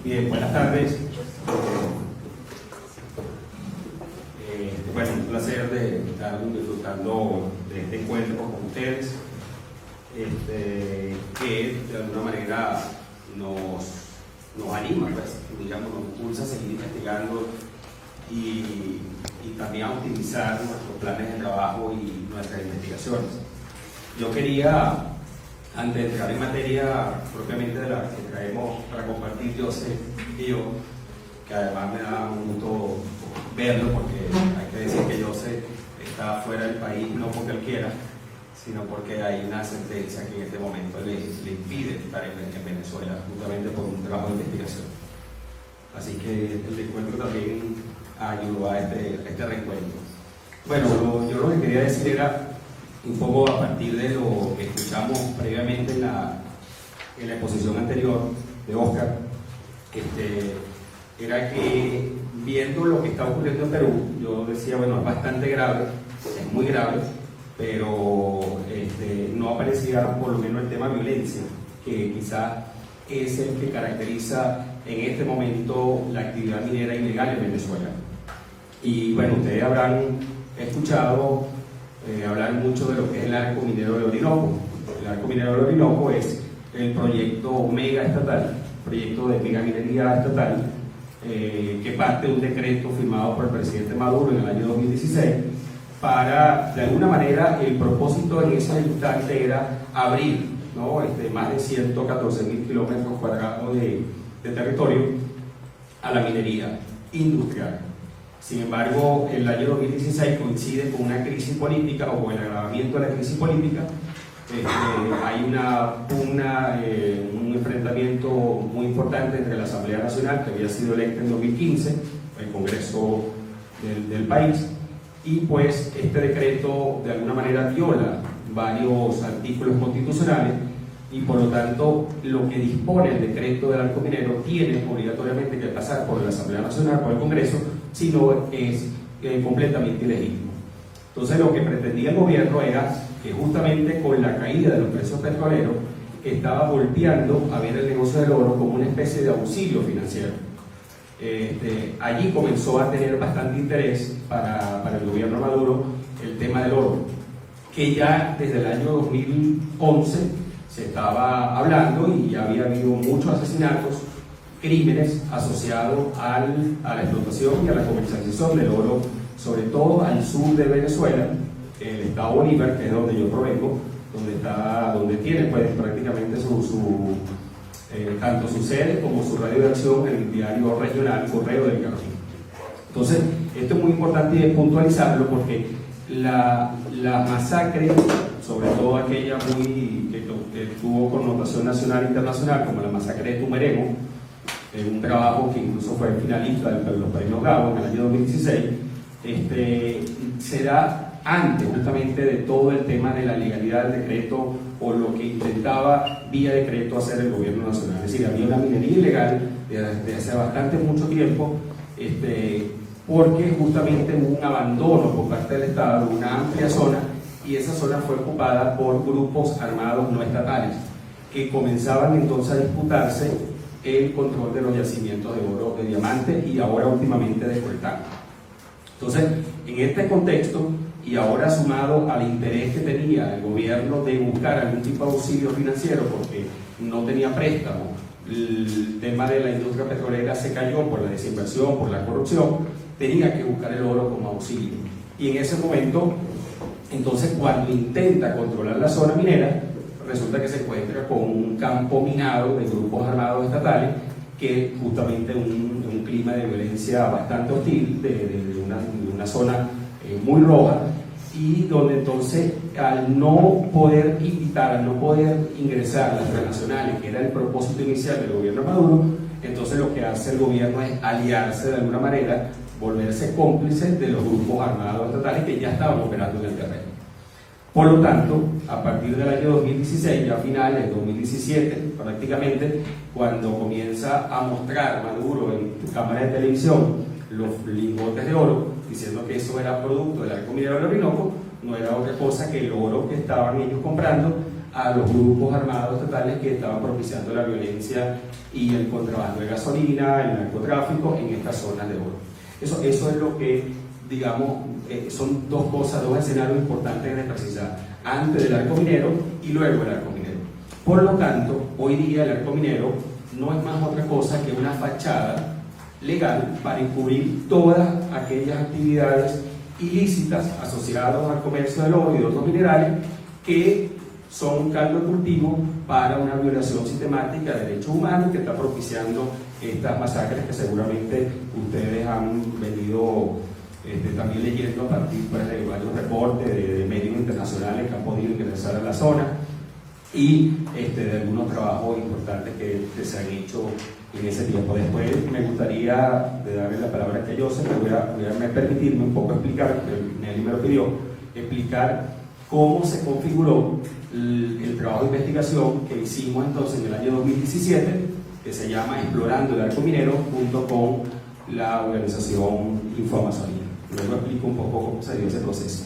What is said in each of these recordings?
Bien, buenas tardes. Bueno, un placer de estar disfrutando de este encuentro con ustedes, que de alguna manera nos anima, pues, digamos, nos impulsa a seguir investigando y también a optimizar nuestros planes de trabajo y nuestras investigaciones. Yo quería, antes de entrar en materia propiamente de la que traemos para compartir Joseph y yo, que además me da un gusto verlo porque hay que decir que Joseph está fuera del país no porque él quiera, sino porque hay una sentencia que en este momento le impide estar en Venezuela, justamente por un trabajo de investigación. Así que el encuentro también ayudó a este reencuentro. Bueno, yo lo que quería decir era un poco a partir de lo que escuchamos previamente en la exposición anterior de Oscar, era que viendo lo que está ocurriendo en Perú, yo decía, bueno, es bastante grave, es muy grave, pero no aparecía por lo menos el tema violencia, que quizá es el que caracteriza en este momento la actividad minera ilegal en Venezuela. Y bueno, ustedes habrán escuchado hablar mucho de lo que es el arco minero del Orinoco. El arco minero del Orinoco es el proyecto mega estatal, proyecto de mega minería estatal, que parte de un decreto firmado por el presidente Maduro en el año 2016 para, de alguna manera, el propósito en ese instante era abrir, ¿no?, más de 114.000 kilómetros cuadrados de territorio a la minería industrial. Sin embargo, el año 2016 coincide con una crisis política o con el agravamiento de la crisis política. Hay un enfrentamiento muy importante entre la Asamblea Nacional, que había sido electa en 2015, el Congreso del país, y pues este decreto de alguna manera viola varios artículos constitucionales y por lo tanto lo que dispone el decreto del arco minero tiene obligatoriamente que pasar por la Asamblea Nacional, por el Congreso, si no es completamente ilegítimo. Entonces lo que pretendía el gobierno era que justamente con la caída de los precios petroleros estaba golpeando a ver el negocio del oro como una especie de auxilio financiero. Allí comenzó a tener bastante interés para el gobierno Maduro el tema del oro, que ya desde el año 2011 se estaba hablando y ya había habido muchos asesinatos, crímenes asociados a la explotación y a la comercialización del oro, sobre todo al sur de Venezuela, el estado Bolívar, que es donde yo provengo, donde tiene pues prácticamente tanto su sede como su radio de acción en el diario regional Correo del Carmen. Entonces, esto es muy importante puntualizarlo porque la masacre, sobre todo aquella que tuvo connotación nacional e internacional, como la masacre de Tumeremo, un trabajo que incluso fue finalista de los premios Gabo en el año 2016, se da antes justamente de todo el tema de la legalidad del decreto o lo que intentaba vía decreto hacer el gobierno nacional. Es decir, había una minería ilegal desde hace bastante mucho tiempo, porque justamente hubo un abandono por parte del Estado de una amplia zona y esa zona fue ocupada por grupos armados no estatales que comenzaban entonces a disputarse el control de los yacimientos de oro, de diamante y ahora últimamente de coltán. Entonces, en este contexto, y ahora sumado al interés que tenía el gobierno de buscar algún tipo de auxilio financiero porque no tenía préstamo, el tema de la industria petrolera se cayó por la desinversión, por la corrupción, tenía que buscar el oro como auxilio. Y en ese momento, entonces, cuando intenta controlar la zona minera, resulta que se encuentra con un campo minado de grupos armados estatales, que justamente un clima de violencia bastante hostil, de una zona muy roja, y donde entonces al no poder invitar, al no poder ingresar las transnacionales, que era el propósito inicial del gobierno Maduro, entonces lo que hace el gobierno es aliarse de alguna manera, volverse cómplice de los grupos armados estatales que ya estaban operando en el terreno. Por lo tanto, a partir del año 2016, ya a finales de 2017 prácticamente, cuando comienza a mostrar Maduro en cámara de televisión los lingotes de oro, diciendo que eso era producto del arco minero del Orinoco, no era otra cosa que el oro que estaban ellos comprando a los grupos armados totales que estaban propiciando la violencia y el contrabando de gasolina, el narcotráfico en estas zonas de oro. Eso es lo que, digamos, son dos cosas, dos escenarios importantes de precisar, antes del arco minero y luego del arco minero. Por lo tanto, hoy día el arco minero no es más otra cosa que una fachada legal para encubrir todas aquellas actividades ilícitas asociadas al comercio del oro y de otros minerales que son un caldo de cultivo para una violación sistemática de derechos humanos que está propiciando estas masacres que seguramente ustedes han venido también leyendo a partir pues, de varios reportes de medios internacionales que han podido ingresar a la zona y de algunos trabajos importantes que se han hecho en ese tiempo. Después me gustaría darle la palabra a Joseph, voy a permitirme un poco explicar, Nelly me lo pidió, explicar cómo se configuró el trabajo de investigación que hicimos entonces en el año 2017, que se llama Explorando el Arco Minero, junto con la organización Infoamazonía. Luego explico un poco cómo se dio ese proceso.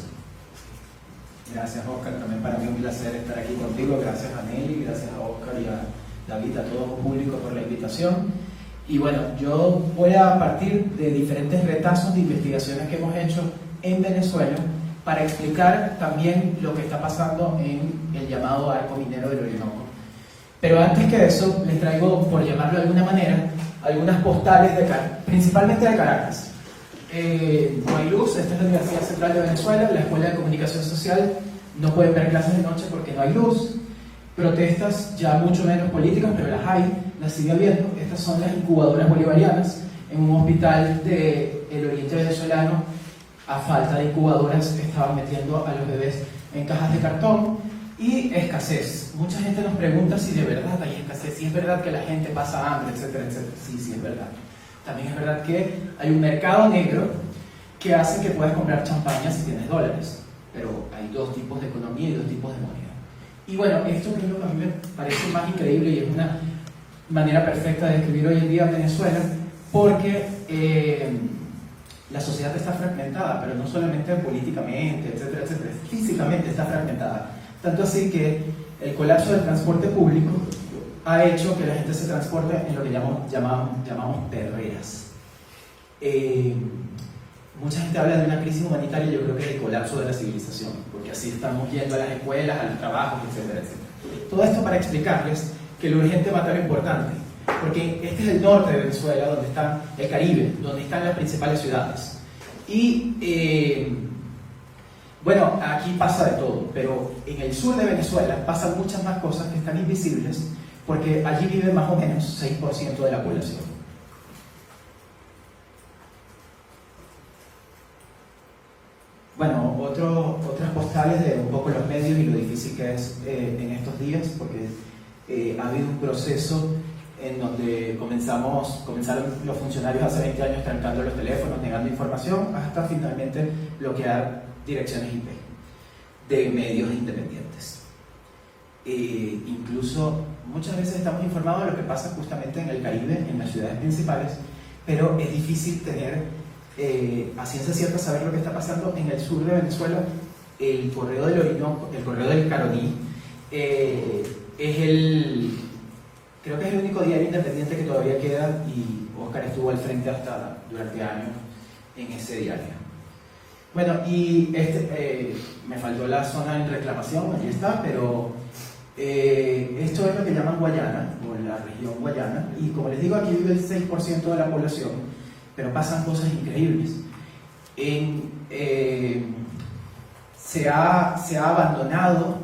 Gracias, Oscar. También para mí es un placer estar aquí contigo. Gracias a Nelly, gracias a Oscar y a David, a todo el público por la invitación. Y bueno, yo voy a partir de diferentes retazos de investigaciones que hemos hecho en Venezuela para explicar también lo que está pasando en el llamado arco minero del Orinoco. Pero antes que eso, les traigo, por llamarlo de alguna manera, algunas postales principalmente de Caracas. No hay luz, esta es la Universidad Central de Venezuela, la Escuela de Comunicación Social, no pueden ver clases de noche porque no hay luz. Protestas ya mucho menos políticas, pero las hay, las sigue habiendo. Estas son las incubadoras bolivarianas en un hospital del oriente venezolano. A falta de incubadoras estaban metiendo a los bebés en cajas de cartón. Y escasez. Mucha gente nos pregunta si de verdad hay escasez, si es verdad que la gente pasa hambre, etcétera, etcétera. Sí, sí es verdad. También es verdad que hay un mercado negro que hace que puedas comprar champaña si tienes dólares. Pero hay dos tipos de economía y dos tipos de moneda. Y bueno, esto es lo que a mí me parece más increíble y es una manera perfecta de describir hoy en día Venezuela, porque la sociedad está fragmentada, pero no solamente políticamente, etcétera, etcétera, físicamente está fragmentada. Tanto así que el colapso del transporte público ha hecho que la gente se transporte en lo que llamamos perreras. Mucha gente habla de una crisis humanitaria, yo creo que es el colapso de la civilización, porque así estamos yendo a las escuelas, a los trabajos, etcétera, etcétera. Todo esto para explicarles que lo urgente mata lo importante, porque este es el norte de Venezuela, donde está el Caribe, donde están las principales ciudades. Y bueno, aquí pasa de todo, pero en el sur de Venezuela pasan muchas más cosas que están invisibles, porque allí vive más o menos 6% de la población. Bueno, otras postales de un poco los medios y lo difícil que es en estos días, porque ha habido un proceso en donde comenzaron los funcionarios hace 20 años trancando los teléfonos, negando información, hasta finalmente bloquear direcciones IP de medios independientes. Incluso muchas veces estamos informados de lo que pasa justamente en el Caribe, en las ciudades principales, pero es difícil tener a ciencia cierta saber lo que está pasando en el sur de Venezuela. El Correo del Orinoco, el Correo del Caroní, creo que es el único diario independiente que todavía queda, y Oscar estuvo al frente durante años en ese diario. Bueno, y me faltó la zona en reclamación, allí está, pero esto es lo que llaman Guayana, o la región Guayana, y como les digo, aquí vive el 6% de la población, pero pasan cosas increíbles. Se ha abandonado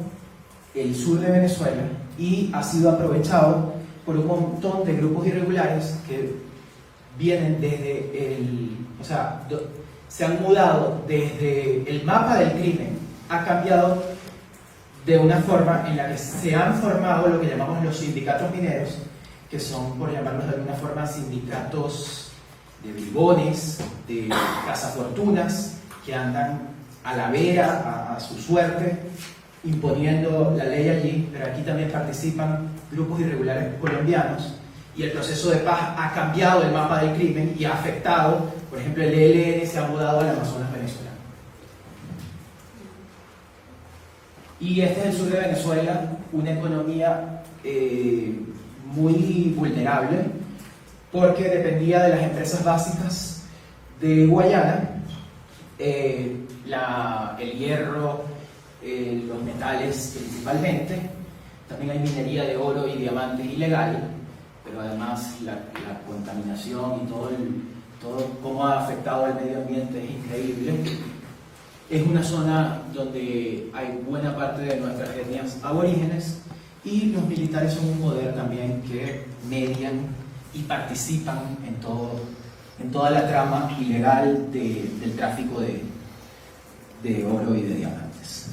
el sur de Venezuela y ha sido aprovechado por un montón de grupos irregulares que vienen desde se han mudado desde el mapa del crimen, ha cambiado de una forma en la que se han formado lo que llamamos los sindicatos mineros, que son, por llamarlos de alguna forma, sindicatos de bribones, de cazafortunas, que andan a la vera, a su suerte, imponiendo la ley allí, pero aquí también participan grupos irregulares colombianos, y el proceso de paz ha cambiado el mapa del crimen y ha afectado, por ejemplo, el ELN se ha mudado al Amazonas venezolano. Y este es el sur de Venezuela, una economía muy vulnerable porque dependía de las empresas básicas de Guayana, el hierro, los metales principalmente. También hay minería de oro y diamantes ilegal, pero además la contaminación y todo cómo ha afectado al medio ambiente es increíble. Es una zona donde hay buena parte de nuestras etnias aborígenes y los militares son un poder también que median y participan en toda la trama ilegal del tráfico de oro y de diamantes.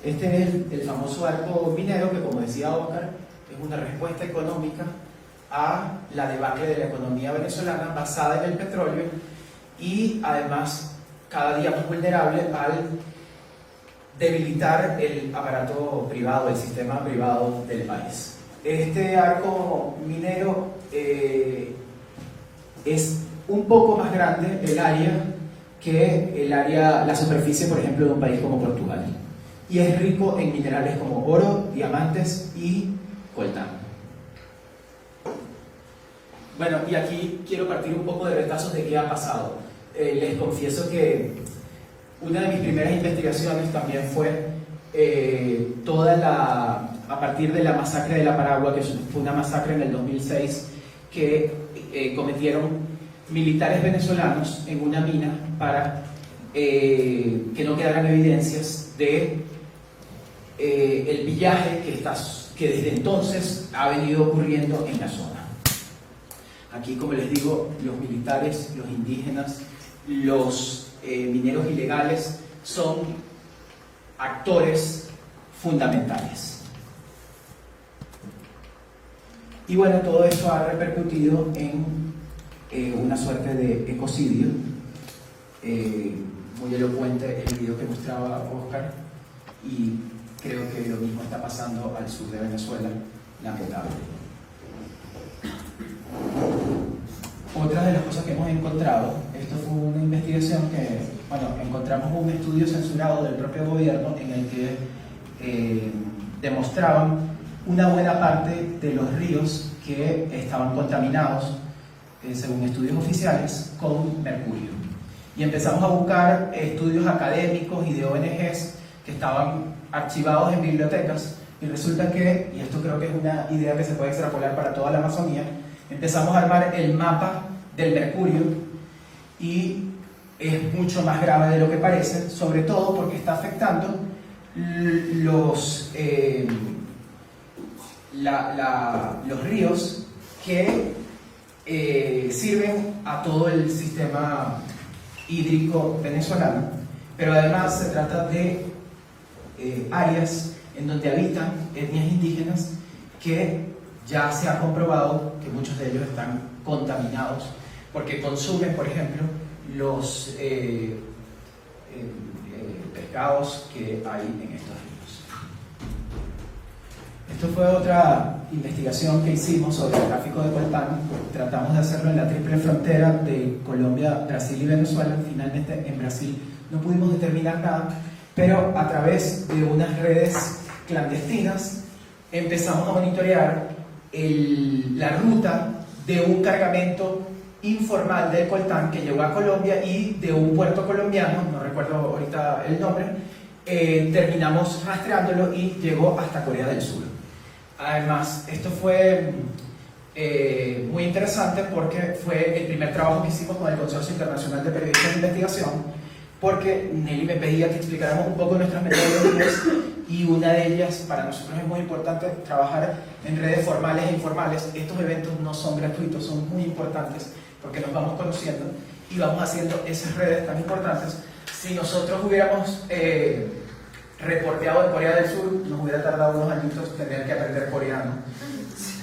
Este es el famoso arco minero que, como decía Oscar, es una respuesta económica a la debacle de la economía venezolana basada en el petróleo y además cada día más vulnerable al debilitar el aparato privado, el sistema privado del país. Este arco minero es un poco más grande el área que la superficie, por ejemplo, de un país como Portugal. Y es rico en minerales como oro, diamantes y coltán. Bueno, y aquí quiero partir un poco de retazos de qué ha pasado. Les confieso que una de mis primeras investigaciones también fue a partir de la masacre de La Paragua, que fue una masacre en el 2006 que cometieron militares venezolanos en una mina para que no quedaran evidencias de el pillaje que desde entonces ha venido ocurriendo en la zona. Aquí, como les digo, los militares, los indígenas, los mineros ilegales son actores fundamentales. Y bueno, todo esto ha repercutido en una suerte de ecocidio. Muy elocuente el video que mostraba Oscar, y creo que lo mismo está pasando al sur de Venezuela, lamentable. Otra de las cosas que hemos encontrado, esto fue una investigación que, bueno, encontramos un estudio censurado del propio gobierno en el que demostraban una buena parte de los ríos que estaban contaminados, según estudios oficiales, con mercurio. Y empezamos a buscar estudios académicos y de ONGs que estaban archivados en bibliotecas, y resulta que, y esto creo que es una idea que se puede extrapolar para toda la Amazonía, empezamos a armar el mapa del mercurio y es mucho más grave de lo que parece, sobre todo porque está afectando los ríos que sirven a todo el sistema hídrico venezolano, pero además se trata de áreas en donde habitan etnias indígenas que ya se ha comprobado que muchos de ellos están contaminados porque consumen, por ejemplo, los pescados que hay en estos ríos. Esto fue otra investigación que hicimos sobre el tráfico de coltán. Tratamos de hacerlo en la triple frontera de Colombia, Brasil y Venezuela. Finalmente en Brasil no pudimos determinar nada, pero a través de unas redes clandestinas empezamos a monitorear la ruta de un cargamento informal de coltán que llegó a Colombia y de un puerto colombiano, no recuerdo ahorita el nombre, terminamos rastreándolo y llegó hasta Corea del Sur. Además, esto fue muy interesante porque fue el primer trabajo que hicimos con el Consorcio Internacional de Periodistas de Investigación, porque Nelly me pedía que explicáramos un poco nuestras metodologías, y una de ellas, para nosotros es muy importante trabajar en redes formales e informales. Estos eventos no son gratuitos, son muy importantes porque nos vamos conociendo y vamos haciendo esas redes tan importantes. Si nosotros hubiéramos reporteado de Corea del Sur, nos hubiera tardado unos añitos tener que aprender coreano,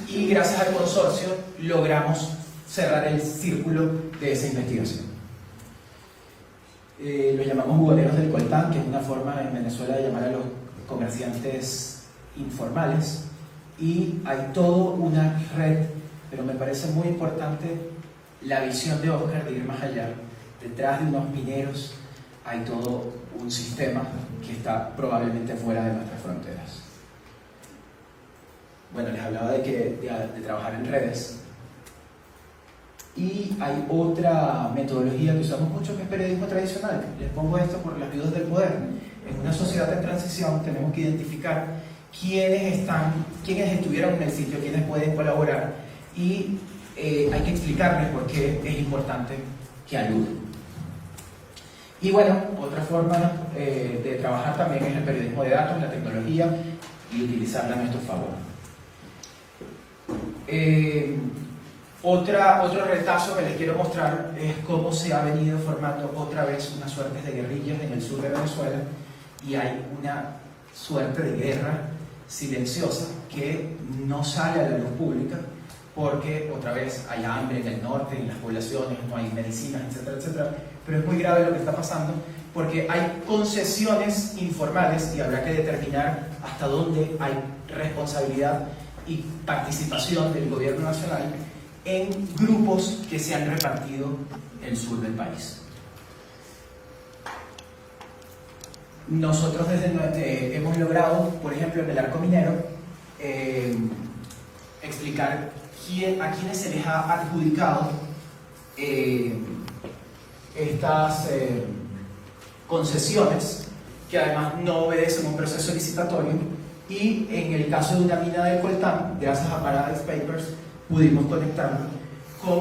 y gracias al consorcio logramos cerrar el círculo de esa investigación. Lo llamamos buhoneros del coltán, que es una forma en Venezuela de llamar a los comerciantes informales, y hay toda una red, pero me parece muy importante la visión de Oscar de ir más allá. Detrás de unos mineros hay todo un sistema que está probablemente fuera de nuestras fronteras. bueno, les hablaba de trabajar en redes. Y hay otra metodología que usamos mucho, que es periodismo tradicional. Les pongo esto por las viudas del poder. En una sociedad en transición tenemos que identificar quiénes estuvieron en el sitio, quiénes pueden colaborar, y hay que explicarles por qué es importante que ayuden. Y bueno, otra forma de trabajar también es el periodismo de datos, la tecnología, y utilizarla a nuestro favor. Otro retazo que les quiero mostrar es cómo se ha venido formando otra vez una suerte de guerrillas en el sur de Venezuela, y hay una suerte de guerra silenciosa que no sale a la luz pública porque otra vez hay hambre en el norte, en las poblaciones, no hay medicinas, etcétera, etcétera. Pero es muy grave lo que está pasando porque hay concesiones informales y habrá que determinar hasta dónde hay responsabilidad y participación del gobierno nacional en grupos que se han repartido el sur del país. Nosotros hemos logrado, por ejemplo, en el arco minero, explicar a quiénes se les ha adjudicado estas concesiones, que además no obedecen un proceso licitatorio, y en el caso de una mina del coltán, gracias a Paradise Papers, pudimos conectarnos con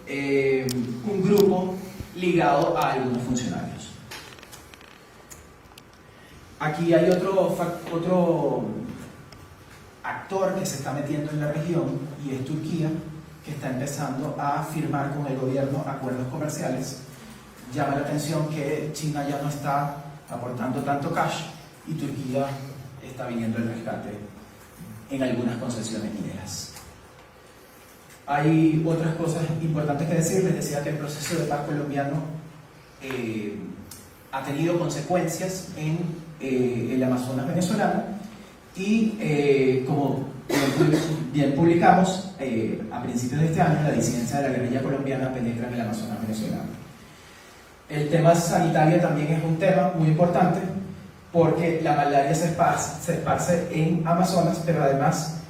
un grupo ligado a algunos funcionarios. Aquí hay otro actor que se está metiendo en la región, y es Turquía, que está empezando a firmar con el gobierno acuerdos comerciales. Llama la atención que China ya no está aportando tanto cash y Turquía está viniendo el rescate en algunas concesiones mineras. Hay otras cosas importantes que decir. Les decía que el proceso de paz colombiano ha tenido consecuencias en el Amazonas venezolano, y como bien publicamos a principios de este año, la disidencia de la guerrilla colombiana penetra en el Amazonas venezolano. El tema sanitario también es un tema muy importante porque la malaria se esparce en Amazonas, pero además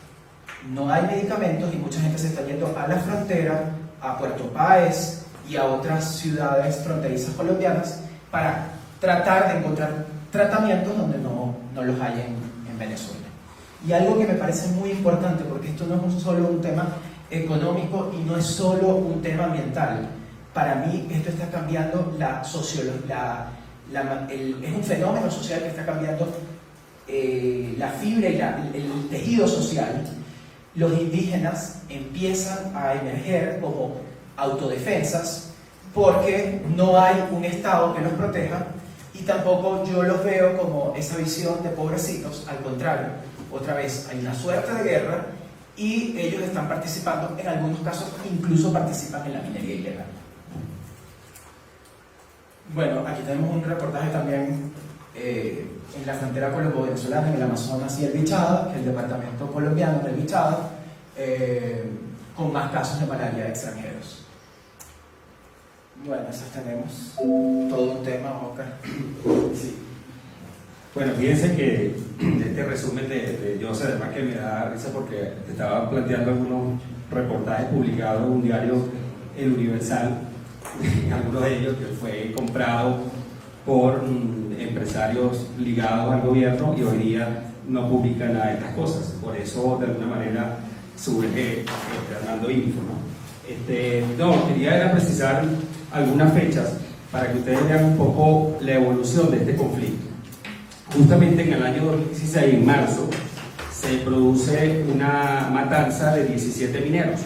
no hay medicamentos y mucha gente se está yendo a la frontera, a Puerto Páez y a otras ciudades fronterizas colombianas para tratar de encontrar tratamientos donde no los hay en Venezuela. Y algo que me parece muy importante, porque esto no es solo un tema económico y no es solo un tema ambiental. Para mí esto está cambiando la sociología, es un fenómeno social que está cambiando la fibra y el tejido social. Los indígenas empiezan a emerger como autodefensas porque no hay un Estado que los proteja, y tampoco yo los veo como esa visión de pobrecitos. Al contrario, otra vez hay una suerte de guerra y ellos están participando, en algunos casos incluso participan en la minería ilegal. Bueno, aquí tenemos un reportaje también en la frontera colombo-venezolana, en el Amazonas y el Bichada, el departamento colombiano del Bichada, con más casos de malaria de extranjeros. Bueno, esas tenemos todo un tema, Oscar. Sí. Bueno, fíjense que este resumen de José, además que me da risa porque estaba planteando algunos reportajes publicados en un diario, El Universal, algunos de ellos que fue comprado por empresarios ligados al gobierno y hoy día no publican nada de estas cosas. Por eso, de alguna manera, surge Hernando Info, ¿no? Quería era precisar algunas fechas para que ustedes vean un poco la evolución de este conflicto. Justamente en el año 2016, en marzo, se produce una matanza de 17 mineros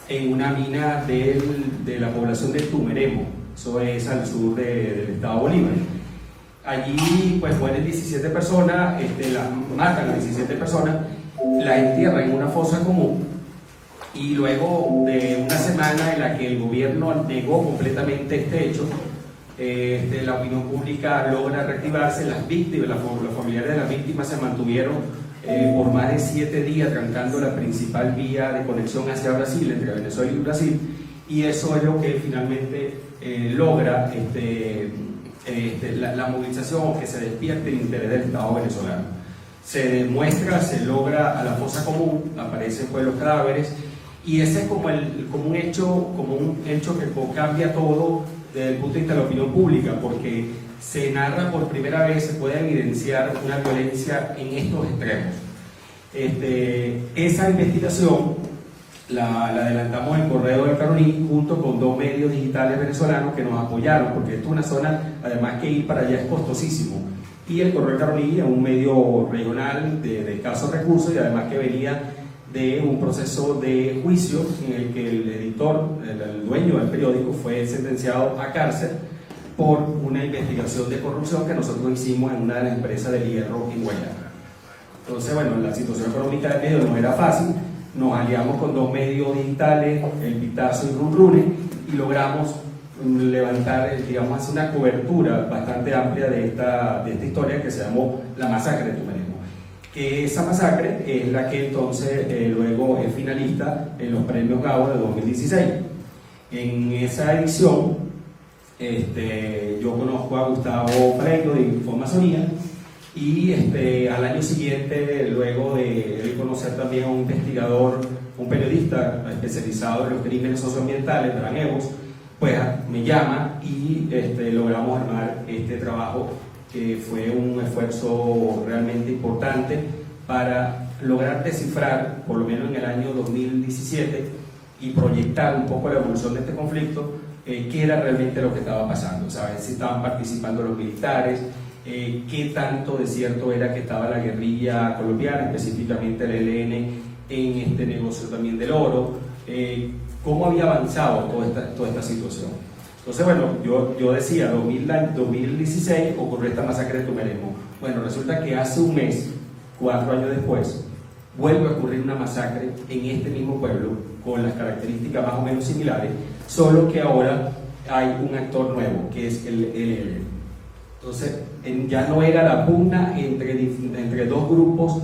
en una mina de la población de Tumeremo, eso es al sur del estado Bolívar. Allí pues mueren 17 personas, las matan a 17 personas, las entierran en una fosa común, y luego de una semana en la que el gobierno negó completamente este hecho, la opinión pública logra reactivarse. Las víctimas, los familiares de las víctimas se mantuvieron por más de 7 días trancando la principal vía de conexión hacia Brasil, entre Venezuela y Brasil, y eso es lo que finalmente logra la movilización, o que se despierte el interés del Estado venezolano. se demuestra, se logra a la fosa común, aparecen pues los cadáveres, y ese es como un hecho que cambia todo desde el punto de vista de la opinión pública, porque se narra por primera vez, se puede evidenciar una violencia en estos extremos. Esa investigación la adelantamos en Correo del Caroní junto con 2 medios digitales venezolanos que nos apoyaron, porque esto es una zona, además que ir para allá es costosísimo. Y el Correo del Caroní es un medio regional de escasos recursos y además que venía de un proceso de juicio en el que el editor, el dueño del periódico, fue sentenciado a cárcel por una investigación de corrupción que nosotros hicimos en una de las empresas del hierro en Guayana. Entonces, bueno, la situación económica del medio no era fácil, nos aliamos con 2 medios digitales, El Pitazo y Runrune, y logramos levantar, digamos, hacer una cobertura bastante amplia de esta historia que se llamó La Masacre de Tumeremo. Que esa masacre es la que entonces luego es finalista en los premios Gabo de 2016. En esa edición, yo conozco a Gustavo Freiro de Informazonía, y al año siguiente, luego de conocer también a un investigador, un periodista especializado en los crímenes socioambientales, Bran Evos, pues me llama y logramos armar este trabajo, que fue un esfuerzo realmente importante para lograr descifrar, por lo menos en el año 2017, y proyectar un poco la evolución de este conflicto, qué era realmente lo que estaba pasando, ¿sabes? Si estaban participando los militares, qué tanto de cierto era que estaba la guerrilla colombiana, específicamente el ELN, en este negocio también del oro, cómo había avanzado toda esta situación. Entonces, bueno, yo decía, 2016 ocurrió esta masacre de Tumeremo. Bueno, resulta que hace un mes, 4 años después, vuelve a ocurrir una masacre en este mismo pueblo, con las características más o menos similares, solo que ahora hay un actor nuevo, que es el ELN. Entonces, ya no era la pugna entre 2 grupos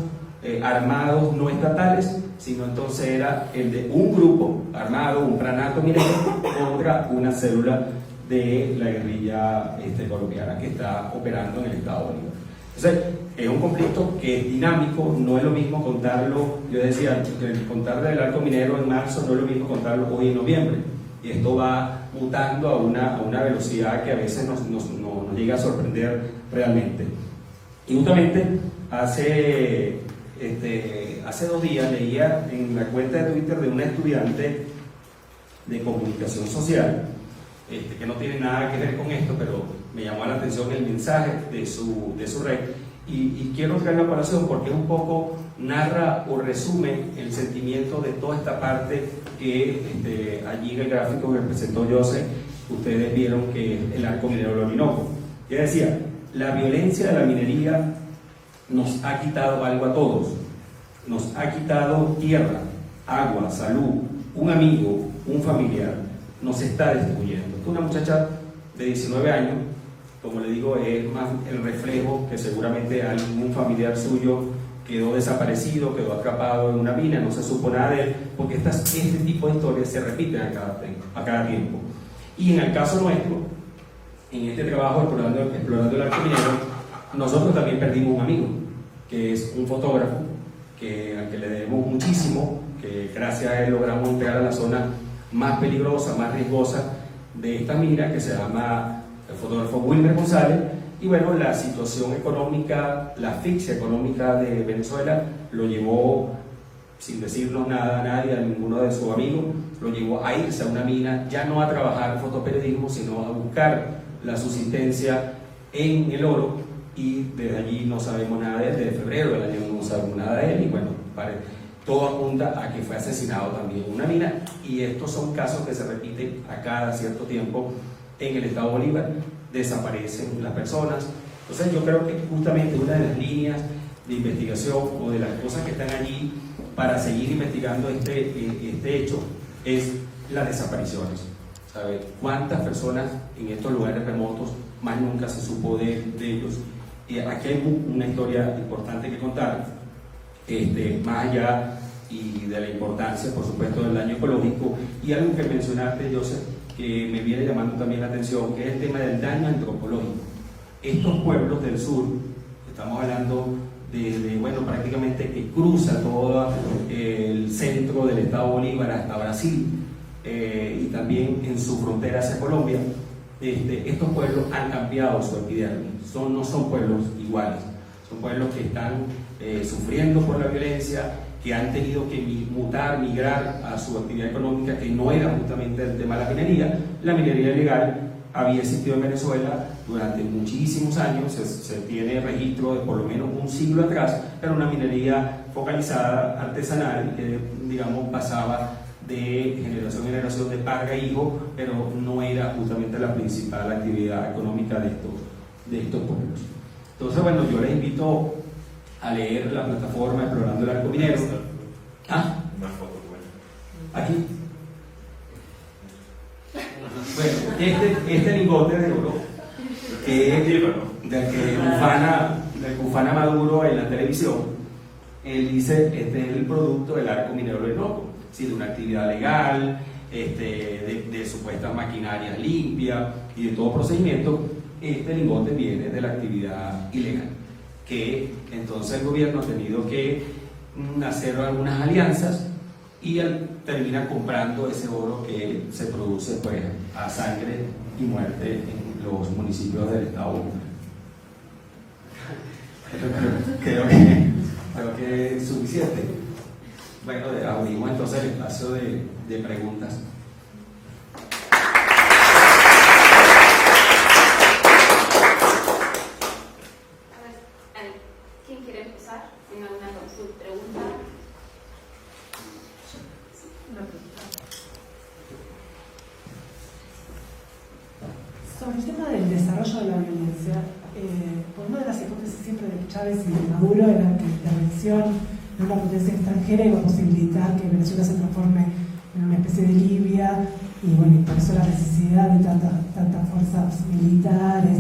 armados no estatales, sino entonces era el de un grupo armado, un pranato minero, contra una célula de la guerrilla colombiana que está operando en el estado Bolívar. Entonces, es un conflicto que es dinámico, no es lo mismo contarlo, yo decía, contar del arco minero en marzo no es lo mismo contarlo hoy en noviembre, y esto va mutando a una velocidad que a veces nos llega a sorprender realmente. Y justamente hace 2 días leía en la cuenta de Twitter de una estudiante de comunicación social, que no tiene nada que ver con esto, pero me llamó la atención el mensaje de su red, y quiero traerlo a colación porque un poco narra o resume el sentimiento de toda esta parte que allí en el gráfico que presentó José, ustedes vieron que es el arco minero del Orinoco. Ella decía, la violencia de la minería nos ha quitado algo a todos, nos ha quitado tierra, agua, salud, un amigo, un familiar, nos está destruyendo. Una muchacha de 19 años, como le digo, es más el reflejo que seguramente algún familiar suyo quedó desaparecido, quedó atrapado en una mina, no se supo nada de él, porque este tipo de historias se repiten a cada tiempo. Y en el caso nuestro, en este trabajo explorando el arco minero, nosotros también perdimos un amigo, que es un fotógrafo, al que le debemos muchísimo, que gracias a él logramos entrar a la zona más peligrosa, más riesgosa de esta mina, que se llama el fotógrafo Wilmer González. Y bueno, la situación económica, la asfixia económica de Venezuela lo llevó, sin decirnos nada a nadie, a ninguno de sus amigos, lo llevó a irse a una mina, ya no a trabajar fotoperiodismo, sino a buscar la subsistencia en el oro, y desde allí no sabemos nada de él, desde febrero del año no sabemos nada de él, y bueno, todo apunta a que fue asesinado también en una mina, y estos son casos que se repiten a cada cierto tiempo en el estado Bolívar, desaparecen las personas. Entonces yo creo que justamente una de las líneas de investigación o de las cosas que están allí para seguir investigando este hecho es las desapariciones. ¿Sabe? ¿Cuántas personas en estos lugares remotos más nunca se supo de ellos? Aquí hay una historia importante que contar, más allá y de la importancia, por supuesto, del daño ecológico, y algo que mencionaste, Joseph, que me viene llamando también la atención, que es el tema del daño antropológico. Estos pueblos del sur, estamos hablando desde, bueno, prácticamente que cruza todo el centro del estado Bolívar hasta Brasil, y también en su frontera hacia Colombia. Estos pueblos han cambiado su actividad, no son pueblos iguales, son pueblos que están sufriendo por la violencia, que han tenido que migrar a su actividad económica, que no era justamente el tema de la minería. La minería ilegal había existido en Venezuela durante muchísimos años, se tiene registro de por lo menos un siglo atrás, pero una minería focalizada, artesanal, que digamos pasaba de generación en generación, de padre a hijo, pero no era justamente la principal actividad económica de estos pueblos. Entonces, bueno, yo les invito a leer la plataforma Explorando el Arco Minero. ¿Ah? Una foto, bueno. Aquí. Bueno, este lingote de oro del que ufana Maduro en la televisión, él dice, este es el producto del Arco Minero del Orinoco, ¿sí? De una actividad legal, de supuestas maquinarias limpias y de todo procedimiento. Este lingote viene de la actividad ilegal, que entonces el gobierno ha tenido que hacer algunas alianzas y termina comprando ese oro que se produce pues a sangre y muerte en los municipios del estado Bolívar. Creo que es suficiente. Bueno, abrimos entonces el espacio de preguntas. ¿Quién quiere empezar? ¿Tiene alguna pregunta? Sobre el tema del desarrollo de la violencia, por una de las hipótesis siempre de Chávez y de Maduro era que la intervención de una potencia extranjera iba a posibilitar que Venezuela se transforme en una especie de Libia, y bueno, y por eso la necesidad de tantas fuerzas militares.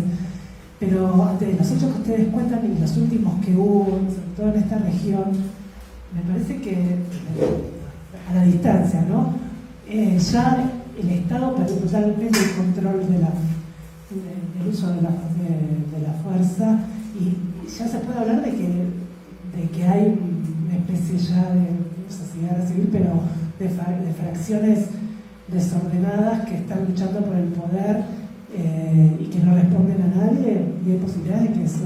Pero ante los hechos que ustedes cuentan y los últimos que hubo, sobre todo en esta región, me parece que a la distancia, ¿no? Ya el Estado perdió totalmente el control del uso de la fuerza, y ya se puede hablar de que hay una especie ya de, no sé si guerra civil, pero de fracciones desordenadas que están luchando por el poder, y que no responden a nadie, y hay posibilidades de que eso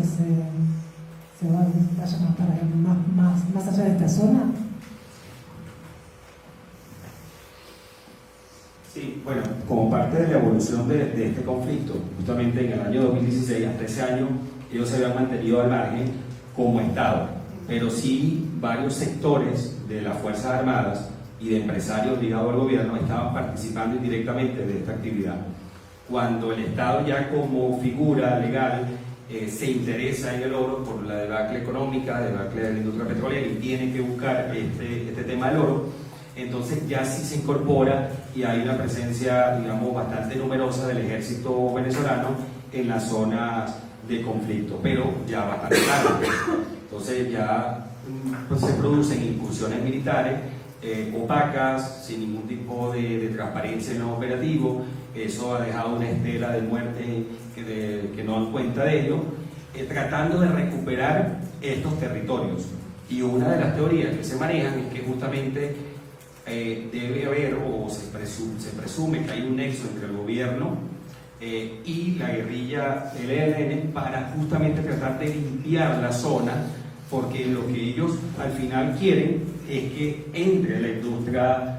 se vaya más allá de esta zona. Sí, bueno, como parte de la evolución de este conflicto, justamente en el año 2016, hasta ese año, ellos se habían mantenido al margen como Estado, pero sí varios sectores de las Fuerzas Armadas y de empresarios ligados al gobierno estaban participando indirectamente de esta actividad. Cuando el Estado ya como figura legal se interesa en el oro por la debacle económica, debacle de la industria petrolera, y tiene que buscar este tema del oro, entonces ya sí se incorpora y hay una presencia, digamos, bastante numerosa del ejército venezolano en las zonas de conflicto, pero ya bastante claro. Entonces ya pues, se producen incursiones militares opacas, sin ningún tipo de transparencia en lo operativo. Eso ha dejado una estela de muerte que no dan cuenta de ello, tratando de recuperar estos territorios. Y una de las teorías que se manejan es que justamente debe haber, o se presume que hay un nexo entre el gobierno y la guerrilla del ELN para justamente tratar de limpiar la zona, porque lo que ellos al final quieren es que entre la industria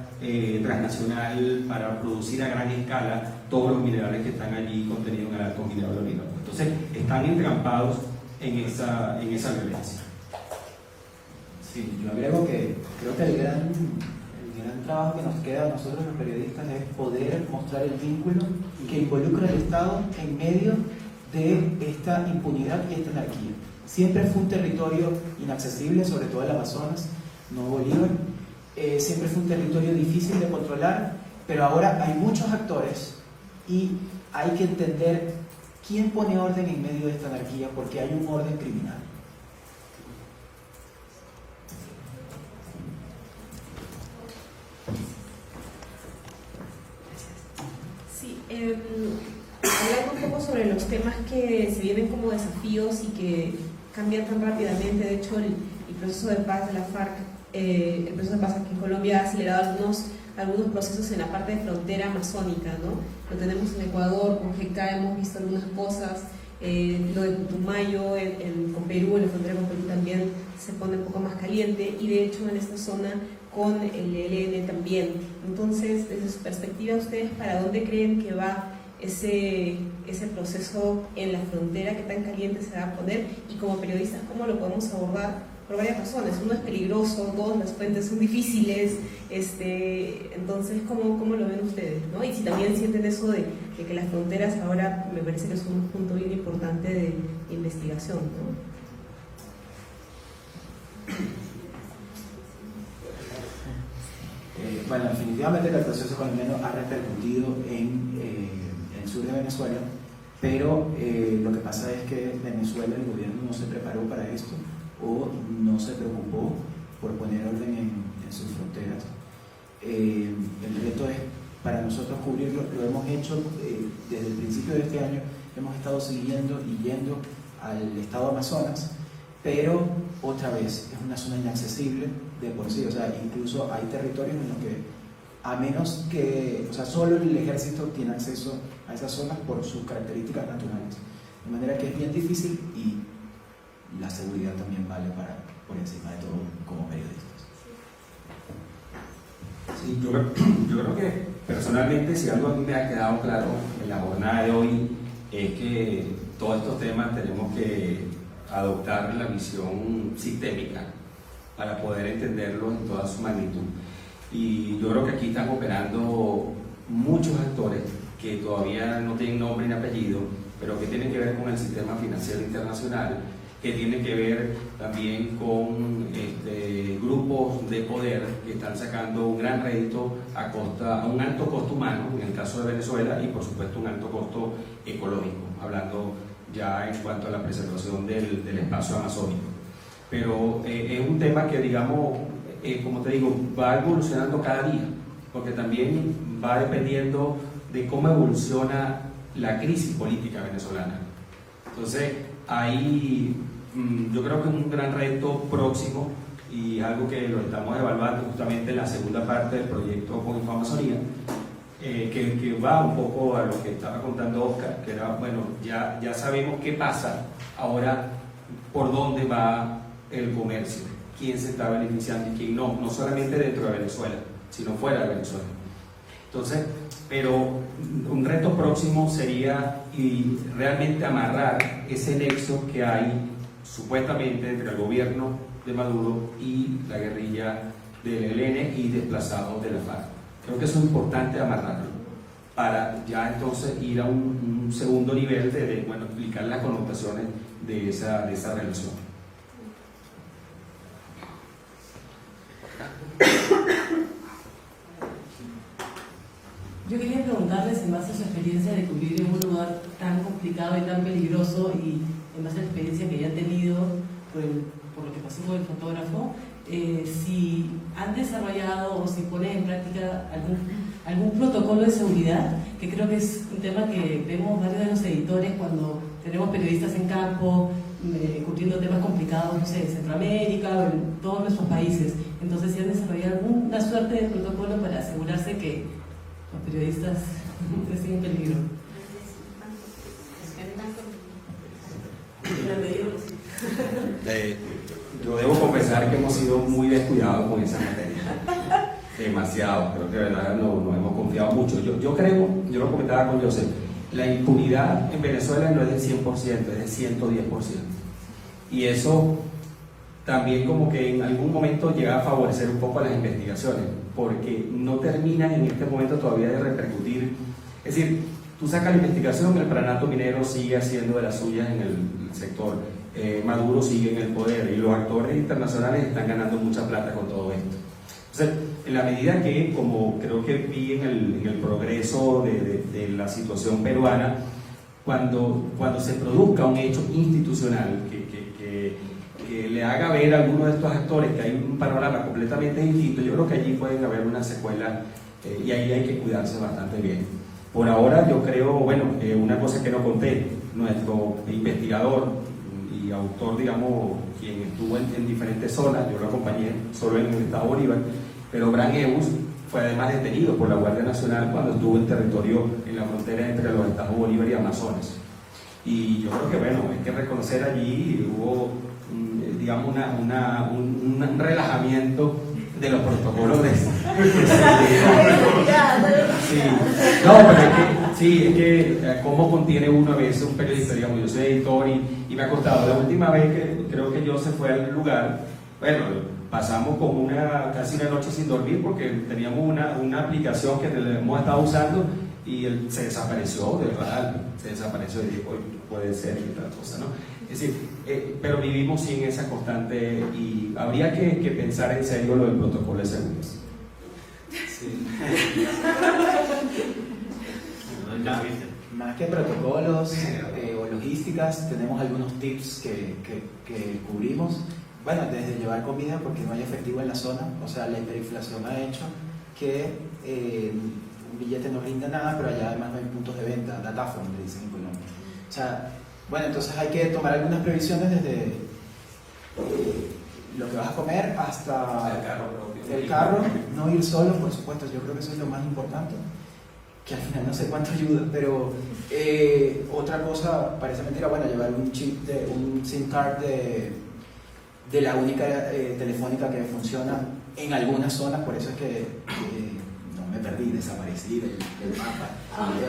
transnacional para producir a gran escala todos los minerales que están allí contenidos en el Arco Minero del Orinoco. Entonces están entrampados en esa violencia. Sí, yo agrego que creo que el gran trabajo que nos queda a nosotros los periodistas es poder mostrar el vínculo que involucra al Estado en medio de esta impunidad y esta anarquía. Siempre fue un territorio inaccesible, sobre todo el Amazonas, no Bolívar. Siempre fue un territorio difícil de controlar, pero ahora hay muchos actores y hay que entender quién pone orden en medio de esta anarquía, porque hay un orden criminal. Sí, hablando un poco sobre los temas que se vienen como desafíos y que cambiar tan rápidamente. De hecho, el proceso de paz de la FARC, el proceso de paz aquí en Colombia ha acelerado algunos procesos en la parte de frontera amazónica, ¿no? Lo tenemos en Ecuador, con GK hemos visto algunas cosas, lo de Putumayo, con Perú, en la frontera con Perú también se pone un poco más caliente, y de hecho en esta zona con el ELN también. Entonces, desde su perspectiva, ¿ustedes para dónde creen que va ese proceso en la frontera? ¿Qué tan caliente se va a poner? Y como periodistas, ¿cómo lo podemos abordar? Por varias razones. Uno, es peligroso; dos, las fuentes son difíciles. Entonces, ¿cómo lo ven ustedes, ¿no? Y si también sienten eso de que las fronteras ahora me parece que son un punto bien importante de investigación, ¿no? Bueno, definitivamente el proceso colombiano ha repercutido en el sur de Venezuela, pero lo que pasa es que Venezuela, el gobierno no se preparó para esto o no se preocupó por poner orden en sus fronteras. El reto es para nosotros cubrirlo. Lo hemos hecho desde el principio de este año. Hemos estado siguiendo y yendo al estado Amazonas, pero otra vez es una zona inaccesible de por sí. O sea, incluso hay territorios en los que, a menos que, o sea, solo el ejército tiene acceso a esas zonas por sus características naturales, de manera que es bien difícil, y la seguridad también vale por encima de todo como periodistas. Sí, yo creo que personalmente, si algo a mí me ha quedado claro en la jornada de hoy, es que todos estos temas tenemos que adoptar la visión sistémica para poder entenderlos en toda su magnitud. Y yo creo que aquí están operando muchos actores que todavía no tienen nombre ni apellido, pero que tienen que ver con el sistema financiero internacional, que tiene que ver también con grupos de poder que están sacando un gran rédito a un alto costo humano, en el caso de Venezuela, y por supuesto un alto costo ecológico, hablando ya en cuanto a la preservación del espacio amazónico. Pero es un tema que, digamos, como te digo, va evolucionando cada día, porque también va dependiendo de cómo evoluciona la crisis política venezolana. Entonces, ahí yo creo que es un gran reto próximo, y algo que lo estamos evaluando justamente en la segunda parte del proyecto con Infoamazonía, que va un poco a lo que estaba contando Oscar, que era, bueno, ya sabemos qué pasa ahora, por dónde va el comercio, quién se está beneficiando y quién no solamente dentro de Venezuela, sino fuera de Venezuela. Entonces, pero un reto próximo sería y realmente amarrar ese nexo que hay supuestamente entre el gobierno de Maduro y la guerrilla del ELN y desplazados de la FARC. Creo que eso es importante amarrarlo para ya entonces ir a un segundo nivel de bueno, explicar las connotaciones de esa relación. Yo quería preguntarles, en base a su experiencia de cubrir en un lugar tan complicado y tan peligroso, y en base a la experiencia que ya han tenido por lo que pasó con el fotógrafo, si han desarrollado o si ponen en práctica algún protocolo de seguridad, que creo que es un tema que vemos varios de los editores cuando tenemos periodistas en campo, cubriendo temas complicados, no sé, en Centroamérica o en todos nuestros países. Entonces, si han desarrollado alguna suerte de protocolo para asegurarse que los periodistas no estén en peligro. Yo debo confesar que hemos sido muy descuidados con esa materia. Demasiado, creo que de verdad nos hemos confiado mucho. Yo creo, yo lo comentaba con José, la impunidad en Venezuela no es del 100%, es del 110%. Y eso también como que en algún momento llega a favorecer un poco a las investigaciones, porque no terminan en este momento todavía de repercutir. Es decir, tú sacas la investigación, el Pranato Minero sigue haciendo de las suyas en el sector, Maduro sigue en el poder y los actores internacionales están ganando mucha plata con todo esto. Entonces, en la medida que, como creo que vi en el progreso de la situación peruana, cuando se produzca un hecho institucional que le haga ver a alguno de estos actores que hay un panorama completamente distinto, yo creo que allí pueden haber una secuela y ahí hay que cuidarse bastante bien. Por ahora yo creo, bueno, una cosa que no conté, nuestro investigador y y autor, digamos, quien estuvo en diferentes zonas. Yo lo acompañé solo en el estado Bolívar, pero Bran Eus fue además detenido por la Guardia Nacional cuando estuvo en territorio, en la frontera entre los estados Bolívar y Amazonas. Y yo creo que, bueno, hay que reconocer allí hubo, digamos, un relajamiento de los protocolos de sí. No, pero es que cómo contiene uno a veces un periodista, digamos, yo soy editor y me ha costado. La última vez que creo que yo se fue al lugar, bueno, pasamos como casi una noche sin dormir porque teníamos una aplicación que hemos estado usando y él se desapareció, de verdad, se desapareció y dijo, puede ser y tal cosa, ¿no? Es decir, pero vivimos sin esa constante y habría que pensar en serio lo del protocolo de seguridad. Sí. Más que protocolos o logísticas, tenemos algunos tips que cubrimos. Bueno, desde llevar comida porque no hay efectivo en la zona, o sea, la hiperinflación ha hecho que un billete no brinda nada, pero allá además no hay puntos de venta, datáfono, le dicen en Colombia. O sea, bueno, entonces hay que tomar algunas previsiones desde lo que vas a comer hasta el carro, no ir solo, por supuesto, yo creo que eso es lo más importante, que al final no sé cuánto ayuda, pero otra cosa, parece mentira, bueno, llevar un chip, un SIM card de la única telefónica que funciona en algunas zonas, por eso es que no me perdí, desaparecí del mapa.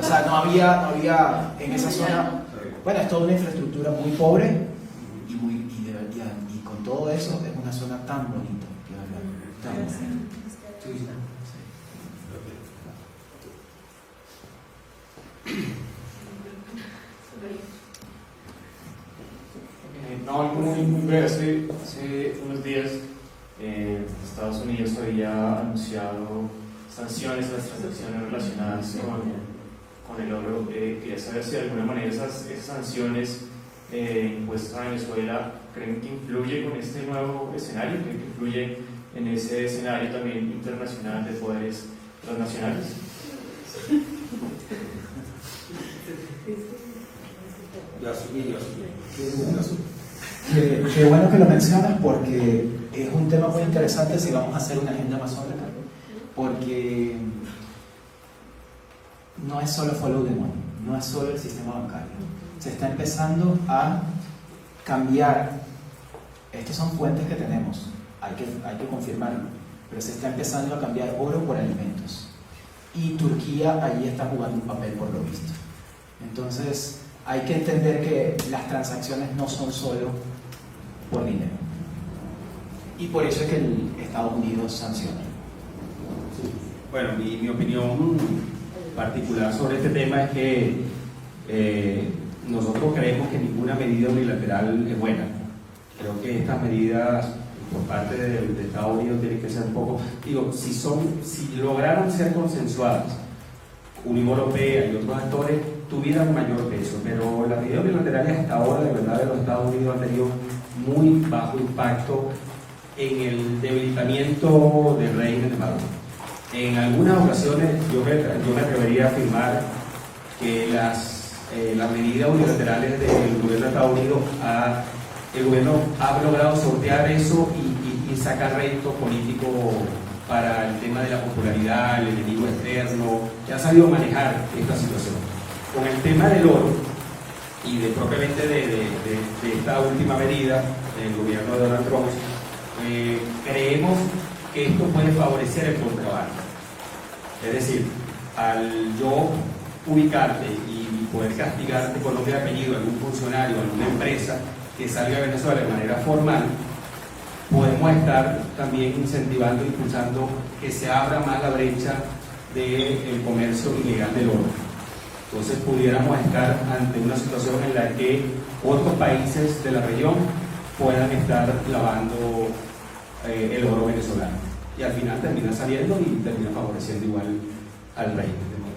O sea, no había en esa zona. Bueno, es toda una infraestructura muy pobre y con todo eso es una zona tan bonita. Tan bonita. No, algo muy breve. Hace unos días Estados Unidos había anunciado sanciones a las transacciones relacionadas con el oro. Quería saber si de alguna manera esas sanciones impuestas a Venezuela creen que influye con este nuevo escenario, creen que influye en ese escenario también internacional de poderes transnacionales. Qué bueno que lo mencionas porque es un tema muy interesante si vamos a hacer una agenda amazónica, porque no es solo follow the money, no es solo el sistema bancario. Se está empezando a cambiar. Estas son fuentes que tenemos, hay que confirmarlo, pero se está empezando a cambiar oro por alimentos. Y Turquía allí está jugando un papel por lo visto. Entonces hay que entender que las transacciones no son solo por dinero. Y por eso es que el Estados Unidos sanciona. Bueno, mi opinión particular sobre este tema es que nosotros creemos que ninguna medida unilateral es buena. Creo que estas medidas por parte de Estados Unidos tienen que ser un poco, si lograran ser consensuadas, Unión Europea y otros actores tuvieran mayor peso, pero las medidas unilaterales hasta ahora de verdad de los Estados Unidos han tenido muy bajo impacto en el debilitamiento del régimen de Maduro. En algunas ocasiones yo me atrevería a afirmar que las medidas unilaterales del gobierno de Estados Unidos el gobierno ha logrado sortear eso y sacar rédito político para el tema de la popularidad, el enemigo externo, que ha sabido manejar esta situación. Con el tema del oro y propiamente de esta última medida del gobierno de Donald Trump, creemos que esto puede favorecer el contrabando. Es decir, al yo ubicarte y poder castigarte con nombre y apellido a algún funcionario, a alguna empresa que salga de Venezuela de manera formal, podemos estar también incentivando, impulsando que se abra más la brecha del comercio ilegal del oro. Entonces pudiéramos estar ante una situación en la que otros países de la región puedan estar lavando el oro venezolano. Y al final termina saliendo y termina favoreciendo igual al régimen de Maduro.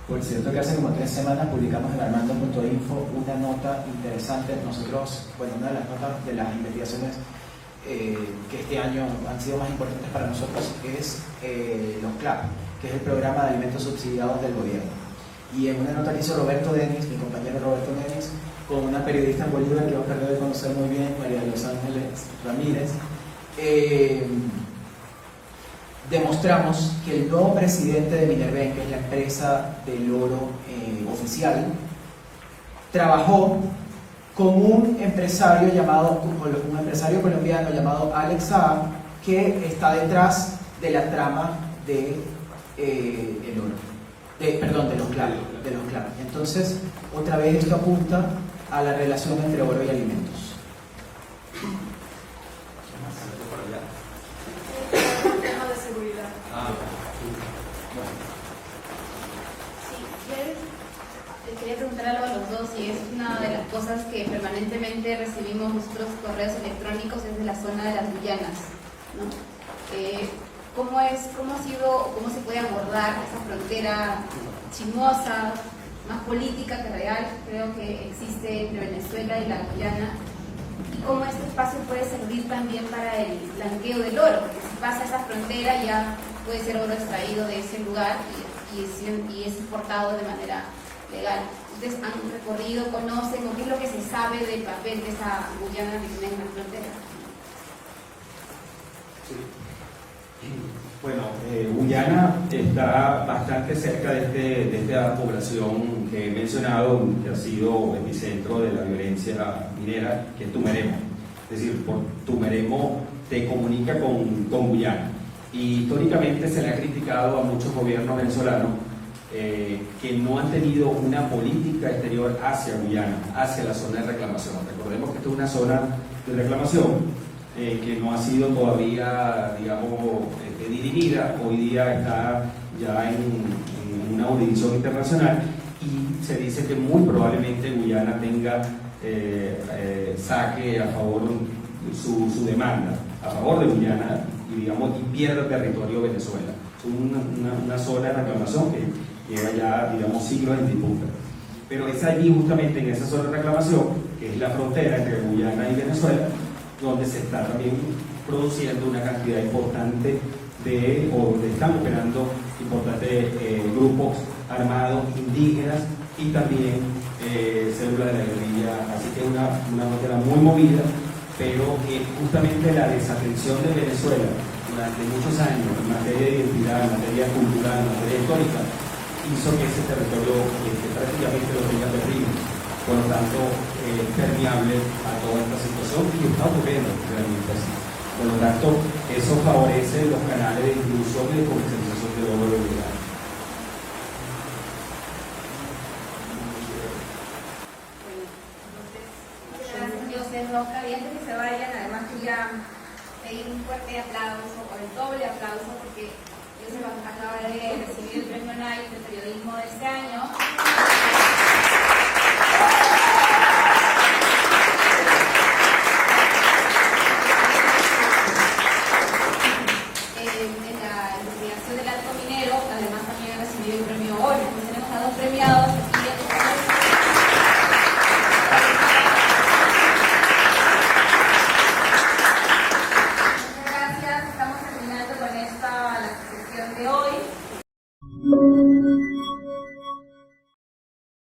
Por cierto que hace como 3 semanas publicamos en armando.info una nota interesante. Nosotros, una de las notas de las investigaciones que este año han sido más importantes para nosotros es los CLAP, que es el Programa de Alimentos Subsidiados del Gobierno. Y en una nota que hizo Roberto Denis, mi compañero Roberto Denis, con una periodista en Bolívar que Oscar debe conocer muy bien, María de los Ángeles Ramírez, demostramos que el nuevo presidente de Minerven, que es la empresa del oro oficial, trabajó con un empresario colombiano llamado Alex Saab, que está detrás de la trama de el oro, de los clavos. Entonces, otra vez esto apunta a la relación entre oro y alimentos. Un tema de seguridad. Sí, quería preguntar algo a los dos, y es una de las cosas que permanentemente recibimos nosotros correos electrónicos es de la zona de las Guyanas, ¿no? ¿Cómo ha sido, cómo se puede abordar esa frontera chismosa, más política que real, creo que existe entre Venezuela y la Guyana? Y cómo este espacio puede servir también para el blanqueo del oro, porque si pasa esa frontera ya puede ser oro extraído de ese lugar y es importado de manera legal. ¿Ustedes han recorrido, conocen o qué es lo que se sabe del papel de esa Guyana que tiene en la frontera? Bueno, Guyana está bastante cerca de esta población que he mencionado, que ha sido epicentro de la violencia minera, que es Tumeremo. Es decir, por Tumeremo te comunica con Guyana. Y históricamente se le ha criticado a muchos gobiernos venezolanos que no han tenido una política exterior hacia Guyana, hacia la zona de reclamación. Recordemos que esta es una zona de reclamación que no ha sido todavía, digamos, dirimida. Hoy día está ya en una jurisdicción internacional y se dice que muy probablemente Guyana tenga saque a favor su demanda a favor de Guyana y, digamos, y pierda territorio Venezuela. Es una zona de reclamación que lleva ya, digamos, siglos en disputa. Pero es allí, justamente en esa zona de reclamación, que es la frontera entre Guyana y Venezuela, donde se está también produciendo una cantidad importante o donde están operando importantes grupos armados indígenas y también células de la guerrilla. Así que es una frontera muy movida, pero que justamente la desatención de Venezuela durante muchos años en materia de identidad, en materia cultural, en materia histórica, hizo que ese territorio prácticamente lo tenga perdido. Por lo tanto, es permeable a toda esta situación y está ocurriendo realmente así. Por lo tanto, eso favorece los canales de inclusión y de comercialización del oro legal. Muchas gracias, José, Oscar. Y antes que se vayan, además quería pedir un fuerte aplauso, o el doble aplauso, porque José acaba de recibir el premio Nike de periodismo de este año.